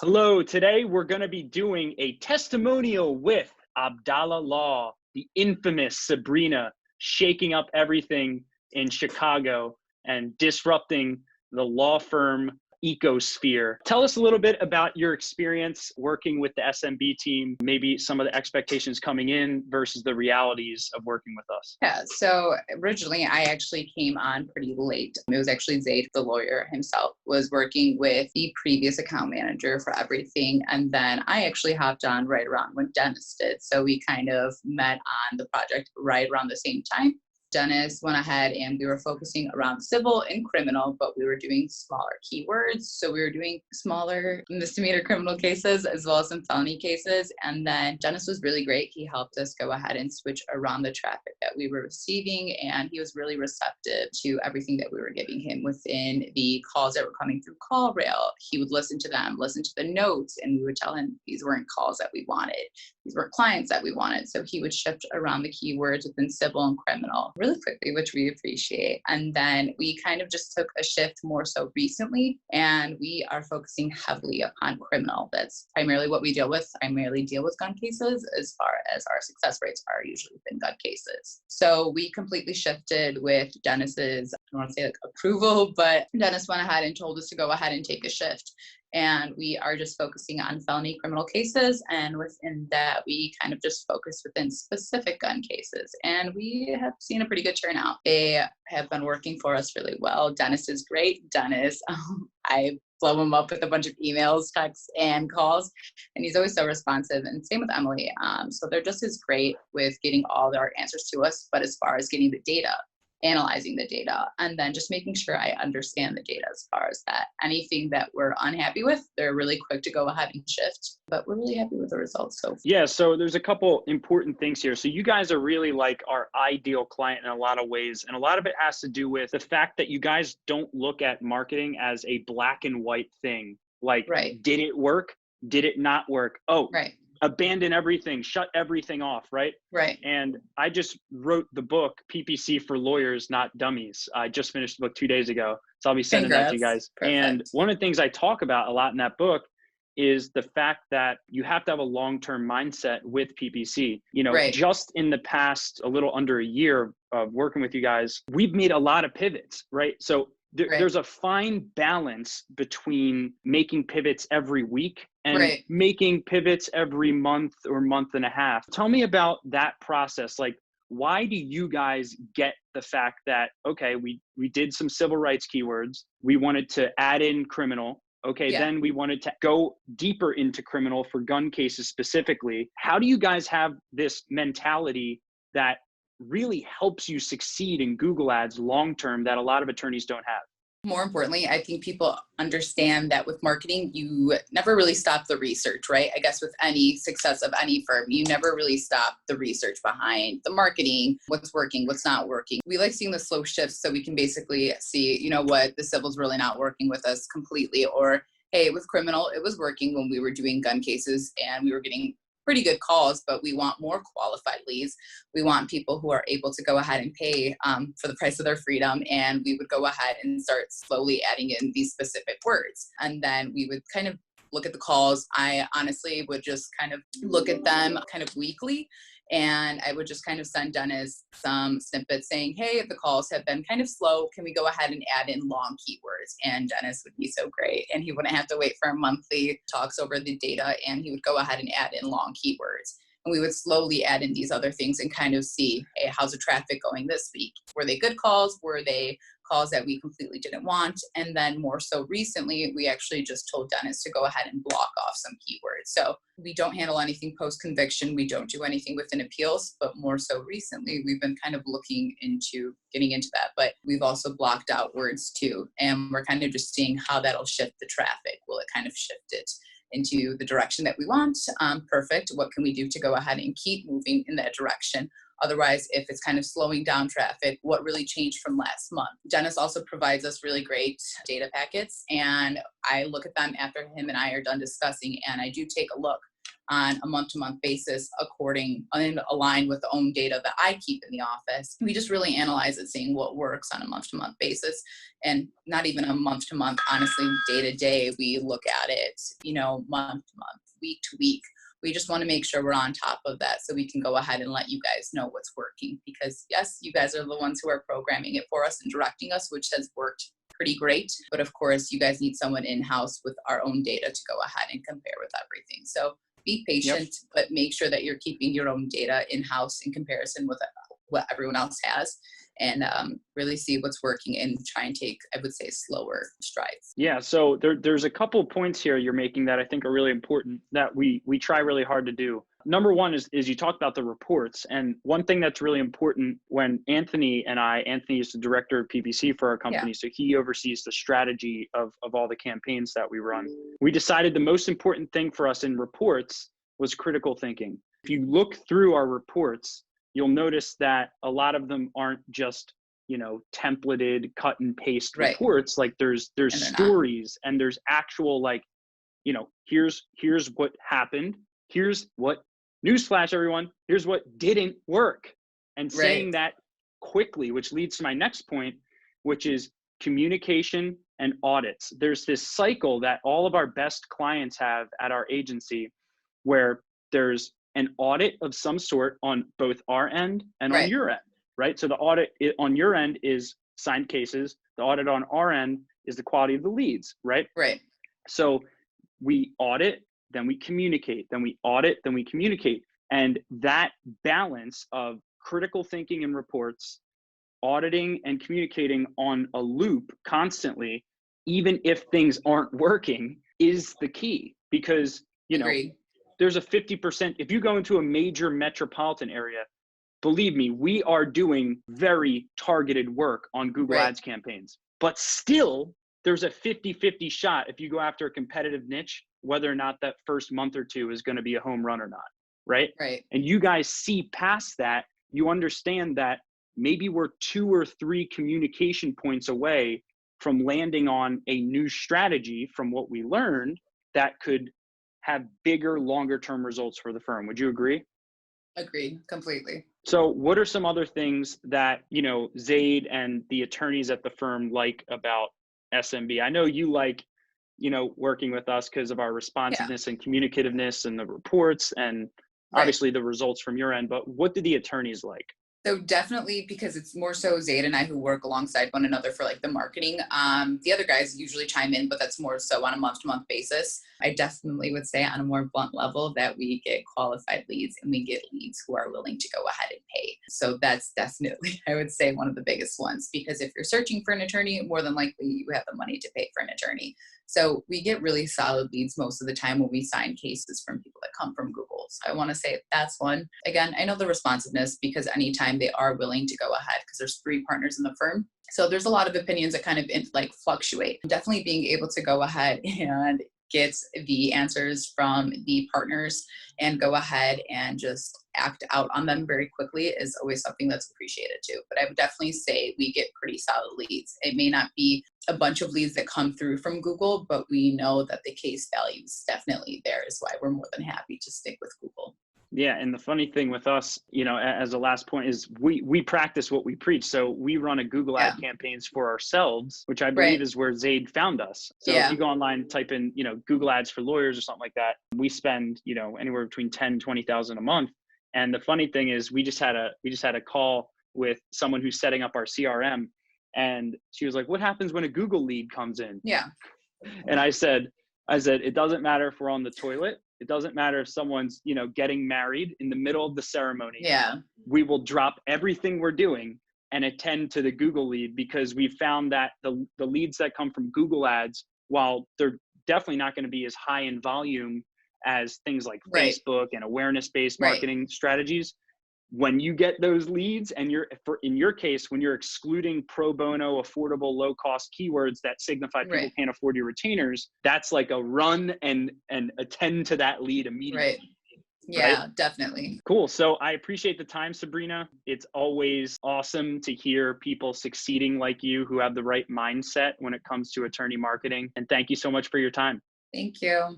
Hello, today we're going to be doing a testimonial with Abdallah Law, the infamous Sabrina, shaking up everything in Chicago and disrupting the law firm ecosphere. Tell us a little bit about your experience working with the SMB team, maybe some of the expectations coming in versus the realities of working with us. Yeah, so originally I actually came on pretty late. It was actually Zaid, the lawyer himself, was working with the previous account manager for everything. And then I actually hopped on right around when Dennis did. So we kind of met on the project right around the same time. Dennis went ahead and we were focusing around civil and criminal, but we were doing smaller keywords. So we were doing smaller misdemeanor criminal cases as well as some felony cases. And then Dennis was really great. He helped us go ahead and switch around the traffic that we were receiving. And he was really receptive to everything that we were giving him within the calls that were coming through call rail. He would listen to them, listen to the notes, and we would tell him these weren't calls that we wanted. These weren't clients that we wanted. So he would shift around the keywords within civil and criminal really quickly, which we appreciate. And then we kind of just took a shift more so recently, and we are focusing heavily upon criminal. That's primarily what we deal with. I primarily deal with gun cases as far as our success rates are usually within gun cases. So we completely shifted with Dennis's, I don't want to say like approval, but Dennis went ahead and told us to go ahead and take a shift. And we are just focusing on felony criminal cases. And within that, we kind of just focus within specific gun cases. And we have seen a pretty good turnout. They have been working for us really well. Dennis is great. Dennis, I blow him up with a bunch of emails, texts, and calls. And he's always so responsive. And same with Emily. So they're just as great with getting all their answers to us. But as far as getting the data, analyzing the data, and then just making sure I understand the data as far as that. Anything that we're unhappy with, they're really quick to go ahead and shift, but we're really happy with the results so far. Yeah, so there's a couple important things here. So you guys are really like our ideal client in a lot of ways. And a lot of it has to do with the fact that you guys don't look at marketing as a black and white thing. Like, right. Did it work? Did it not work? Oh, right. Abandon everything, shut everything off, right? Right. And I just wrote the book, PPC for Lawyers, Not Dummies. I just finished the book 2 days ago. So I'll be sending that to you guys. Perfect. And one of the things I talk about a lot in that book is the fact that you have to have a long-term mindset with PPC. You know, right. Just in the past, a little under a year of working with you guys, we've made a lot of pivots, right? So there's a fine balance between making pivots every week and making pivots every month or month and a half. Tell me about that process. Like, why do you guys get the fact that, okay, we did some civil rights keywords, we wanted to add in criminal, okay, then we wanted to go deeper into criminal for gun cases specifically. How do you guys have this mentality that really helps you succeed in Google Ads long-term that a lot of attorneys don't have? More importantly, I think people understand that with marketing, you never really stop the research, right? I guess with any success of any firm, you never really stop the research behind the marketing, what's working, what's not working. We like seeing the slow shifts so we can basically see, you know what, the civil's really not working with us completely. Or, hey, with criminal, it was working when we were doing gun cases and we were getting pretty good calls, but we want more qualified leads. We want people who are able to go ahead and pay for the price of their freedom. And we would go ahead and start slowly adding in these specific words. And then we would kind of look at the calls. I honestly would just kind of look at them kind of weekly. And I would just kind of send Dennis some snippets saying, hey, the calls have been kind of slow. Can we go ahead and add in long keywords? And Dennis would be so great. And he wouldn't have to wait for monthly talks over the data. And he would go ahead and add in long keywords. And we would slowly add in these other things and kind of see, hey, how's the traffic going this week? Were they good calls? Were they calls that we completely didn't want? And then more so recently, we actually just told Dennis to go ahead and block off some keywords. So we don't handle anything post-conviction. We don't do anything within appeals, but more so recently, we've been kind of looking into getting into that. But we've also blocked out words too. And we're kind of just seeing how that'll shift the traffic. Will it kind of shift it into the direction that we want? Perfect. What can we do to go ahead and keep moving in that direction? Otherwise, if it's kind of slowing down traffic, what really changed from last month? Dennis also provides us really great data packets, and I look at them after him and I are done discussing, and I do take a look on a month-to-month basis according and aligned with the own data that I keep in the office. We just really analyze it, seeing what works on a month-to-month basis, and not even a month-to-month, honestly, day-to-day. We look at it, month-to-month, week-to-week. We just want to make sure we're on top of that so we can go ahead and let you guys know what's working, because yes, you guys are the ones who are programming it for us and directing us, which has worked pretty great. But of course, you guys need someone in-house with our own data to go ahead and compare with everything. So be patient, but make sure that you're keeping your own data in-house in comparison with what everyone else has, and really see what's working and try and take, I would say, slower strides. Yeah, so there's a couple points here you're making that I think are really important that we try really hard to do. Number one is you talked about the reports. And one thing that's really important when Anthony is the director of PPC for our company, so he oversees the strategy of all the campaigns that we run. We decided the most important thing for us in reports was critical thinking. If you look through our reports, you'll notice that a lot of them aren't just, templated cut and paste reports. Like there's stories and there's actual, here's what happened. Here's what, newsflash everyone, here's what didn't work. And saying that quickly, which leads to my next point, which is communication and audits. There's this cycle that all of our best clients have at our agency where there's an audit of some sort on both our end and on your end, right? So the audit on your end is signed cases. The audit on our end is the quality of the leads, right? Right. So we audit, then we communicate, then we audit, then we communicate. And that balance of critical thinking and reports, auditing and communicating on a loop constantly, even if things aren't working, is the key. Because, there's a 50%, if you go into a major metropolitan area, believe me, we are doing very targeted work on Google Ads campaigns. But still, there's a 50-50 shot if you go after a competitive niche, whether or not that first month or two is going to be a home run or not, right? And you guys see past that, you understand that maybe we're 2 or 3 communication points away from landing on a new strategy from what we learned that could have bigger, longer term results for the firm. Would you agree? Agreed, completely. So what are some other things that, Zaid and the attorneys at the firm like about SMB? I know you like, working with us because of our responsiveness and communicativeness and the reports and obviously the results from your end, but what do the attorneys like? So definitely, because it's more so Zaid and I who work alongside one another for the marketing. The other guys usually chime in, but that's more so on a month-to-month basis. I definitely would say on a more blunt level that we get qualified leads and we get leads who are willing to go ahead and pay. So that's definitely, I would say, one of the biggest ones, because if you're searching for an attorney, more than likely you have the money to pay for an attorney. So we get really solid leads most of the time when we sign cases from people that come from Google. So I want to say that's one. Again, I know the responsiveness, because anytime they are willing to go ahead, because there's 3 partners in the firm. So there's a lot of opinions that kind of fluctuate. Definitely being able to go ahead and get the answers from the partners and go ahead and just act out on them very quickly is always something that's appreciated too. But I would definitely say we get pretty solid leads. It may not be a bunch of leads that come through from Google, but we know that the case value is definitely there, is why we're more than happy to stick with Google. Yeah. And the funny thing with us, as a last point, is we practice what we preach. So we run a Google ad campaigns for ourselves, which I believe is where Zaid found us. So if you go online, type in, Google ads for lawyers or something like that, we spend, anywhere between 10, 20,000 a month. And the funny thing is we just had a call with someone who's setting up our CRM. And she was like, what happens when a Google lead comes in? Yeah. And I said, it doesn't matter if we're on the toilet. It doesn't matter if someone's, getting married in the middle of the ceremony. Yeah. We will drop everything we're doing and attend to the Google lead, because we found that the leads that come from Google ads, while they're definitely not going to be as high in volume as things like Facebook and awareness-based marketing strategies, when you get those leads and in your case, when you're excluding pro bono, affordable, low cost keywords that signify people can't afford your retainers, that's like a run and attend to that lead immediately. Yeah, definitely. Cool. So I appreciate the time, Sabrina. It's always awesome to hear people succeeding like you, who have the right mindset when it comes to attorney marketing. And thank you so much for your time. Thank you.